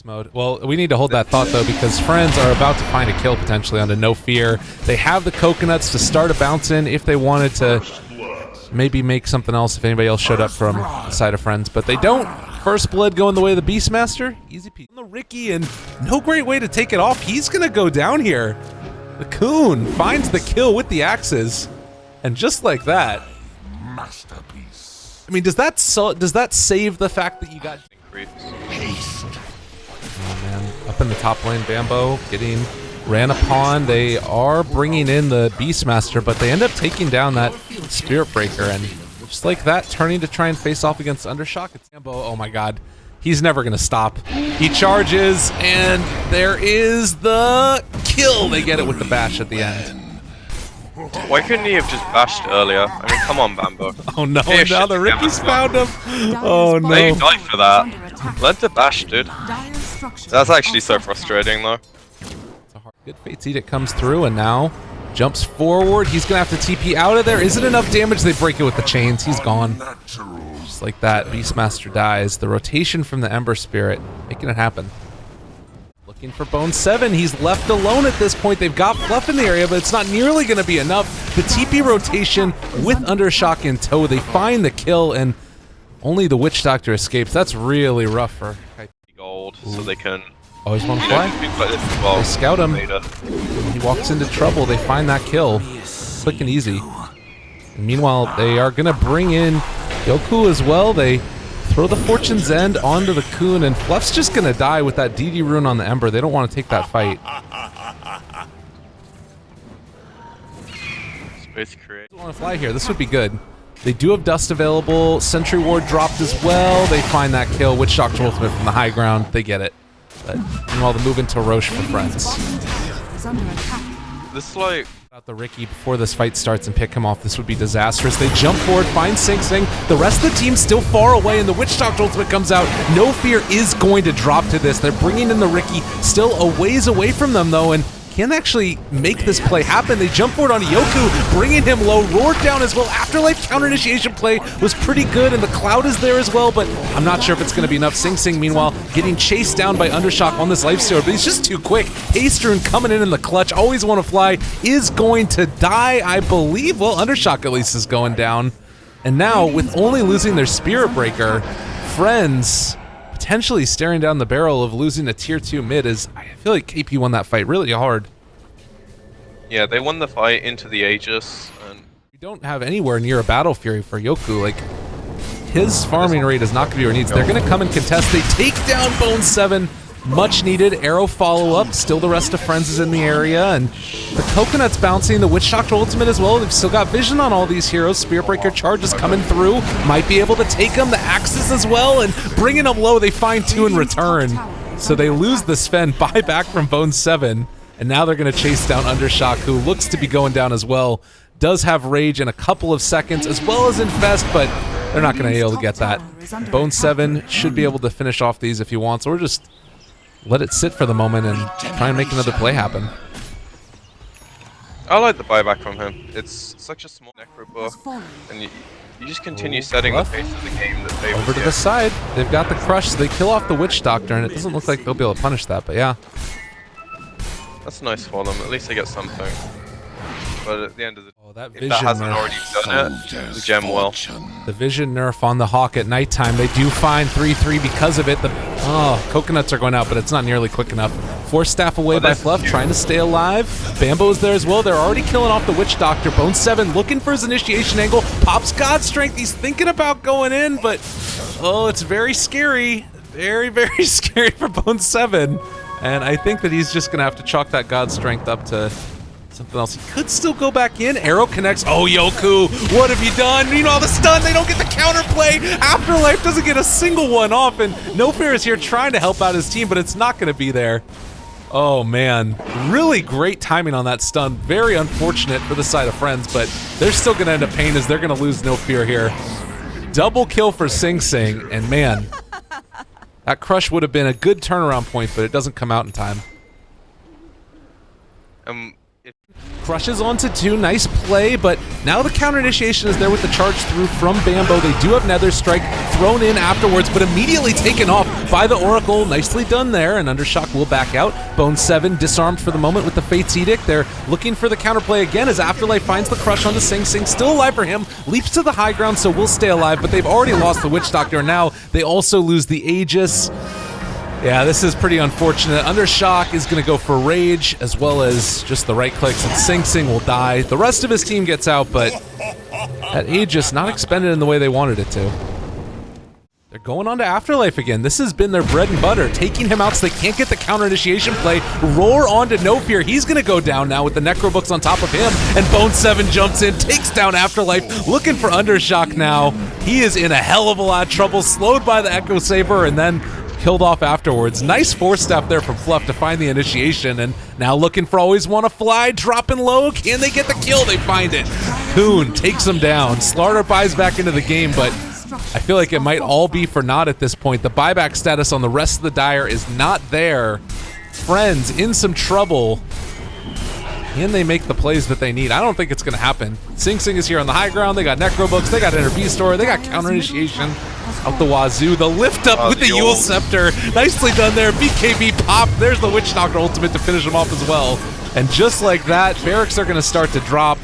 Beast mode. Well, we need to hold that thought though, because friends are about to find a kill potentially onto No Fear. They have the coconuts to start a bounce in if they wanted to maybe make something else if anybody else showed up from the side of friends, but they don't. First blood going the way of the Beastmaster. Easy peasy. The Ricky, and no great way to take it off. He's gonna go down here. The Coon finds the kill with the axes, and just like that. Masterpiece. I mean, does that save the fact that you got haste? Oh man, up in the top lane, Bambo getting ran upon. They are bringing in the Beastmaster, but they end up taking down that Spirit Breaker, and just like that, turning to try and face off against Undershock. It's Bambo. Oh my god. He's never gonna stop. He charges, and there is the kill. They get it with the bash at the end. Why couldn't he have just bashed earlier? I mean, come on, Bambo. Oh no, now the Ricky's found him. Oh no. They died for that. Learn to bash, dude. That's actually so frustrating, though. Good Fate's Edict comes through, and now jumps forward. He's gonna have to TP out of there. Is it enough damage? They break it with the chains. He's gone. Just like that, Beastmaster dies. The rotation from the Ember Spirit, making it happen. Looking for Bone 7. He's left alone at this point. They've got Fluff in the area, but it's not nearly gonna be enough. The TP rotation with Undershock in tow. They find the kill, and only the Witch Doctor escapes. That's really rough for Kaipi. Gold, so they can... Oh, he's one fly? They scout him. He walks into trouble. They find that kill. Quick and easy. And meanwhile, they are going to bring in Yoku as well. They throw the Fortune's End onto the Coon, and Fluff's just going to die with that DD rune on the Ember. They don't want to take that fight. Space create. They want to fly here. This would be good. They do have Dust available. Sentry Ward dropped as well. They find that kill. Witch Doctor Ultimate from the high ground. They get it. But meanwhile, the move into Roche for friends. This like out the Ricky before this fight starts and pick him off. This would be disastrous. They jump forward, find SingSing. The rest of the team's still far away, and the Witch Doctor Ultimate comes out. No Fear is going to drop to this. They're bringing in the Ricky, still a ways away from them though, and can actually make this play happen. They jump forward onto Yoku, bringing him low, roared down as well. Afterlife counter initiation play was pretty good, and the Cloud is there as well, but I'm not sure if it's going to be enough. SingSing, meanwhile, getting chased down by Undershock on this life stealer, but he's just too quick. Haste Rune coming in the clutch, always want to fly, is going to die, I believe. Well, Undershock at least is going down. And now, with only losing their Spirit Breaker, friends potentially staring down the barrel of losing a tier 2 mid. Is I feel like KP won that fight really hard. Yeah, they won the fight into the Aegis, and we don't have anywhere near a Battle Fury for Yoku. Like, his farming rate is not going to be where it needs. They're going to come and contest. They take down Bone 7. Much needed. Arrow follow-up. Still the rest of friends is in the area, and the Coconut's bouncing. The Witch Doctor Ultimate as well. They've still got vision on all these heroes. Spirit Breaker charge is coming through. Might be able to take them. The Axes as well, and bringing them low. They find 2 in return. So they lose the Sven, buy back from Bone 7, and now they're going to chase down Undershock, who looks to be going down as well. Does have Rage in a couple of seconds, as well as Infest, but they're not going to be able to get that. Bone 7 should be able to finish off these if he wants, or just let it sit for the moment and try and make another play happen. I like the buyback from him. It's such a small necro buff, and you just continue setting the pace of the game that they over to the side. They've got the crush, so they kill off the Witch Doctor, and it doesn't look like they'll be able to punish that, but yeah. That's nice for them. At least they get something. But at the end of the that if vision that hasn't nerf. already done it, the gem will. The vision nerf on the Hawk at nighttime. They do find 3-3 because of it. The coconuts are going out, but it's not nearly quick enough. Force staff away by Fluff, trying to stay alive. Bambo's there as well. They're already killing off the Witch Doctor. Bone 7 looking for his initiation angle. Pops God Strength. He's thinking about going in, but oh, it's very scary. Very, very scary for Bone 7. And I think that he's just going to have to chalk that God Strength up to something else. He could still go back in. Arrow connects. Oh, Yoku, what have you done? Meanwhile, the stun, they don't get the counterplay. Afterlife doesn't get a single one off, and No Fear is here trying to help out his team, but it's not going to be there. Oh, man. Really great timing on that stun. Very unfortunate for the side of friends, but they're still going to end up paying as they're going to lose No Fear here. Double kill for SingSing, and man, that crush would have been a good turnaround point, but it doesn't come out in time. Crushes onto 2, nice play, but now the counter initiation is there with the charge through from Bambo. They do have Nether Strike thrown in afterwards, but immediately taken off by the Oracle. Nicely done there, and UnderShock will back out. Bone7 disarmed for the moment with the Fate's Edict. They're looking for the counterplay again as Afterlife finds the crush onto SingSing. Still alive for him, leaps to the high ground, so will stay alive, but they've already lost the Witch Doctor, and now they also lose the Aegis. Yeah, this is pretty unfortunate. UnderShock is going to go for Rage, as well as just the right clicks, and SingSing will die. The rest of his team gets out, but that Aegis not expended in the way they wanted it to. They're going on to Afterlife again. This has been their bread and butter, taking him out so they can't get the counter initiation play. Roar onto No Fear. He's going to go down now with the Necro Books on top of him, and Bone7 jumps in, takes down Afterlife, looking for UnderShock now. He is in a hell of a lot of trouble, slowed by the Echo Saber, and then killed off afterwards. Nice force step there from Fluff to find the initiation, and now looking for ALWAYSWANNAFLY, dropping low. Can they get the kill? They find it. Coon takes him down. Slarter buys back into the game, but I feel like it might all be for naught at this point. The buyback status on the rest of the Dire is not there. Friends in some trouble. Can they make the plays that they need? I don't think it's going to happen. SingSing is here on the high ground. They got Necro Books. They got Inner Beast Store. They got counter initiation out the wazoo. The lift up with the Yule Scepter. Nicely done there. BKB pop. There's the Witch Doctor ultimate to finish him off as well. And just like that, barracks are going to start to drop.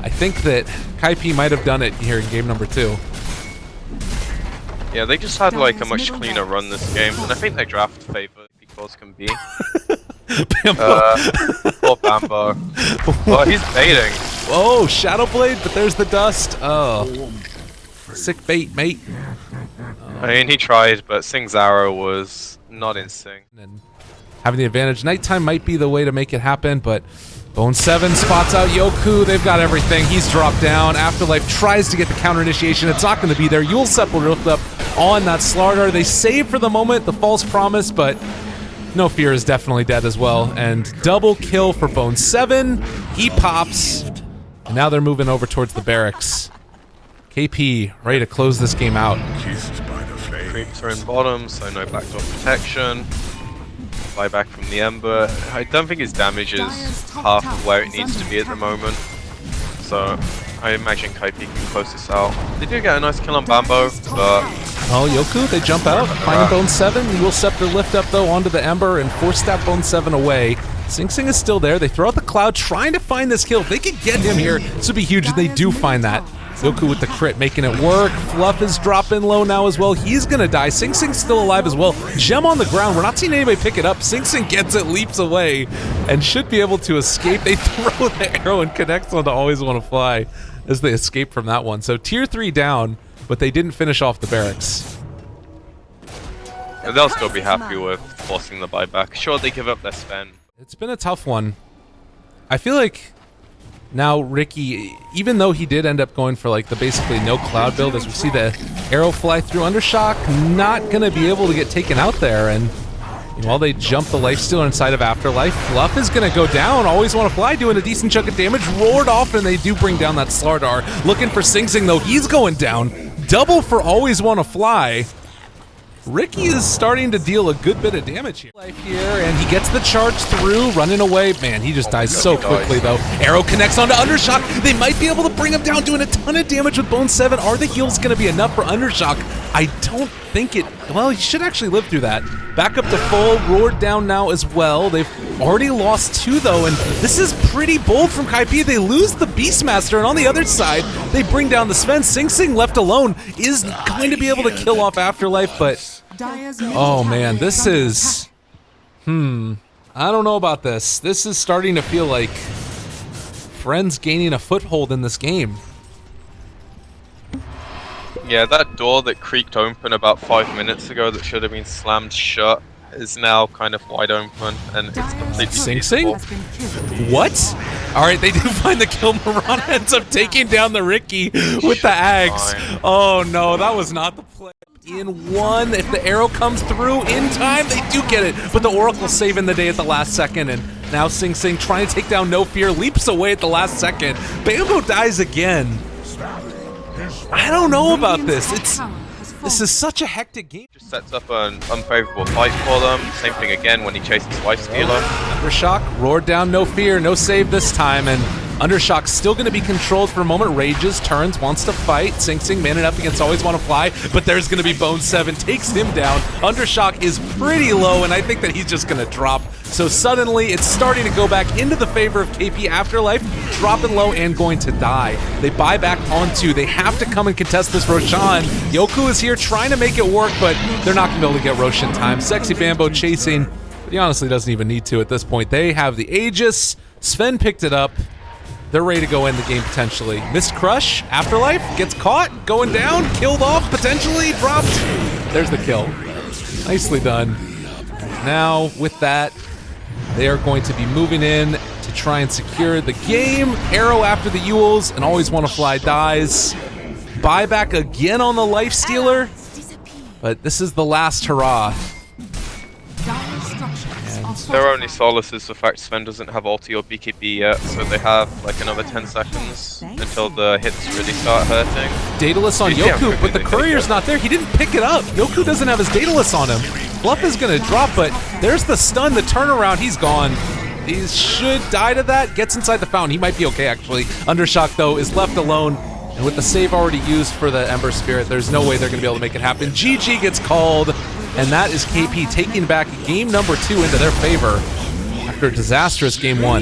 I think that Kaipi might have done it here in game number 2. Yeah, they just had like a much cleaner run this game, and I think they draft favor because can be. Bambo. Poor Bambo. Oh, he's baiting. Oh, Shadow Blade, but there's the dust. Oh. Sick bait, mate. I mean, he tried, but Sing's arrow was not in sync. And having the advantage. Nighttime might be the way to make it happen, but Bone7 spots out Yoku. They've got everything. He's dropped down. Afterlife tries to get the counter initiation. It's not going to be there. Yule Sep will lift up on that Slarter. They save for the moment the false promise, but No Fear is definitely dead as well. And double kill for Bone7. He pops. And now they're moving over towards the barracks. KP ready to close this game out. Creeps are in bottom, so no backdoor protection. Buyback from the Ember. I don't think his damage is half of where it needs to be at the moment. So I imagine Kaipi can close this out. They do get a nice kill on Bambo, but... Oh, Yoku, they jump out, finding Bone7. Yule Scepter lift up though onto the Ember and force-stab Bone7 away. SingSing is still there. They throw out the Cloud, trying to find this kill. If they can get him here, this would be huge, and they do find that. Yoku with the crit, making it work. Fluff is dropping low now as well. He's gonna die. SingSing's still alive as well. Gem on the ground. We're not seeing anybody pick it up. SingSing gets it, leaps away, and should be able to escape. They throw the arrow and connects on to ALWAYSWANNAFLY as they escape from that one. So tier 3 down, but they didn't finish off the barracks. And they'll still be happy with forcing the buyback. Sure, they give up their spend. It's been a tough one. I feel like now Ricky, even though he did end up going for like the basically no cloud build, as we see the arrow fly through UnderShock, not gonna be able to get taken out there. And while they jump the lifestealer inside of Afterlife, Fluff is gonna go down. ALWAYSWANNAFLY doing a decent chunk of damage, roared off, and they do bring down that Slardar. Looking for SingSing though, he's going down. Double for ALWAYSWANNAFLY. Ricky is starting to deal a good bit of damage here. And he gets the charge through, running away. Man, he just dies so quickly, though. Arrow connects onto UnderShock. They might be able to bring him down, doing a ton of damage with Bone7. Are the heals going to be enough for UnderShock? I don't think it... Well, he should actually live through that. Back up to full, roared down now as well. They've already lost 2, though, and this is pretty bold from Kaipi. They lose the Beastmaster, and on the other side, they bring down the Sven. SingSing left alone is going to be able to kill off Afterlife, but... Oh man, this is... I don't know about this. This is starting to feel like Friends gaining a foothold in this game. Yeah, that door that creaked open about 5 minutes ago that should have been slammed shut is now kind of wide open, and it's completely SingSing? What? Alright, they do find the kill. Marana ends up taking down the Ricky with the Ags. Oh no, that was not the play. In one, if the arrow comes through in time, they do get it, but the Oracle saving the day at the last second, and now SingSing trying to take down No Fear, leaps away at the last second. Bambo dies again. I don't know about this. This This is such a hectic game. Just sets up an unfavorable fight for them. Same thing again when he chases Lifestealer. UnderShock roared down, no fear, no save this time, and UnderShock's still going to be controlled for a moment. Rages, turns, wants to fight. SingSing manning up against ALWAYSWANNAFLY, but there's going to be Bone 7, takes him down. UnderShock is pretty low, and I think that he's just going to drop. So suddenly, it's starting to go back into the favor of KP Afterlife, dropping low and going to die. They buy back on 2. They have to come and contest this Roshan. Yoku is here trying to make it work, but they're not going to be able to get Roshan in time. Sexy Bambo chasing, but he honestly doesn't even need to at this point. They have the Aegis. Sven picked it up. They're ready to go in the game potentially. Missed Crush, Afterlife, gets caught, going down, killed off, potentially, dropped. There's the kill. Nicely done. Now, with that, they are going to be moving in to try and secure the game. Arrow after the Ewells, and ALWAYSWANNAFLY dies. Buyback again on the Lifestealer, but this is the last hurrah. Their only solace is the fact Sven doesn't have ulti or BKB yet, so they have like another 10 seconds until the hits really start hurting. Daedalus on Yoku, but the courier's not there. He didn't pick it up. Yoku doesn't have his Daedalus on him. Fluff is going to drop, but there's the stun, the turnaround. He's gone. He should die to that. Gets inside the fountain. He might be okay, actually. UnderShock, though, is left alone. And with the save already used for the Ember Spirit, there's no way they're going to be able to make it happen. GG gets called, and that is KP taking back game number 2 into their favor after a disastrous game 1.